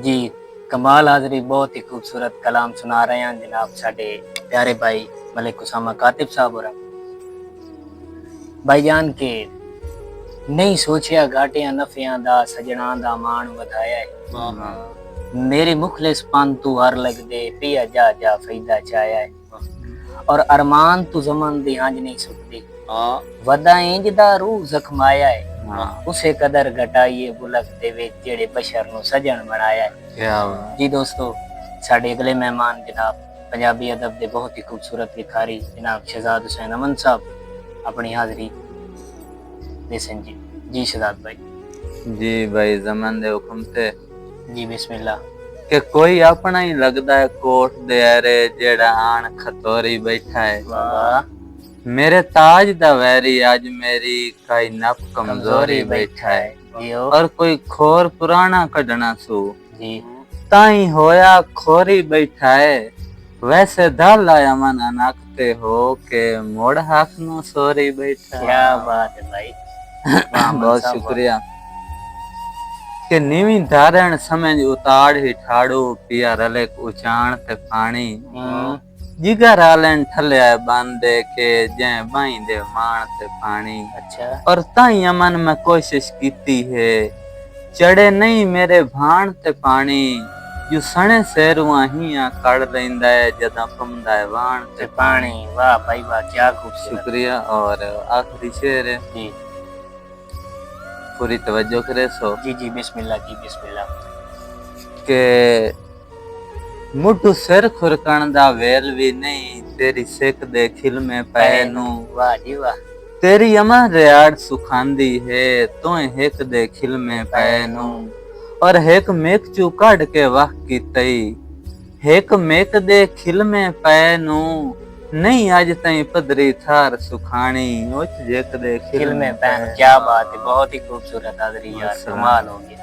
जी कमाल हाजरी, बहुत ही खूबसूरत कलाम सुना रहे हैं जनाब साडे प्यारे भाई मलिक उसामा कातिब साहब। और भाईजान के नहीं सोचिया घाटियां नफियां दा सजना दा मान वधाया है। मेरी मुखलिस पान तू हर लग दे पिया जा जा फैदा चाया है। और अरमान तू जमन दी हांज नहीं सुकदी वदा इंज दा रूह जख्माया है। उसे कदर घटाइए बुलक दे वे जेड़े बशर नु सजन बनाया है। क्या जी दोस्तों, साडे अगले मेहमान जनाब पंजाबी अदब दे बहुत ही खूबसूरत लिखारी जनाब शहजाद हुसैन अमन साहब अपनी हाजरी देसन जी। जी शहजाद भाई। जी भाई जमन दे हुक्म ते जी बिस्मिल्लाह। कि कोई अपना ही लगदा है कोट दे अरे जेड़ा आन खतोरी बैठा है। वाह मेरे ताज दा वैरी आज मेरी काई नप कमजोरी बैठा है। जियो और कोई खोर पुराना कढना सू जी ताई होया खोरी बैठा है। वैसे दल आया मन अनकते हो के मोड़ हाथ नो सोरी बैठा है। क्या बात है भाई, वाह अमन बहुत साहब, वाह। शुक्रिया के नीवी धारण समझ उताड़ ही ठाड़ू पिया रले उचाण ते पानी जिगर आलन ठले बांधे के जै बाई दे मान ते पानी। अच्छा और ताई अमन में कोशिश कीती है चढ़े नहीं मेरे भाण ते पानी जो सने सेरुआ हिया कड़ लेंदा है जदा पमदा है वाण ते पानी। वाह भाई वाह, क्या खूबसूरत। शुक्रिया। और आखिरी शेर है, जी पूरी तवज्जो करे सो जी जी बिस्मिल्लाह जी बिस्मिल्लाह। के मुठू सिर खुरकण दा वेल भी नहीं तेरी सिक दे खिल में पै नू। वाह जी वाह। तेरी अमा रियाड़ सुखांदी है तो हेक दे खिल में पै नू। और हेक मेक चू काढ़ के वाह की तई हेक मेक दे खिल में पै नू। नहीं आज तई पदरी थार सुखानी उच जेक दे खिल में पै। क्या बात है, बहुत ही खूबसूरत हाजरी यार, कमाल हो गया।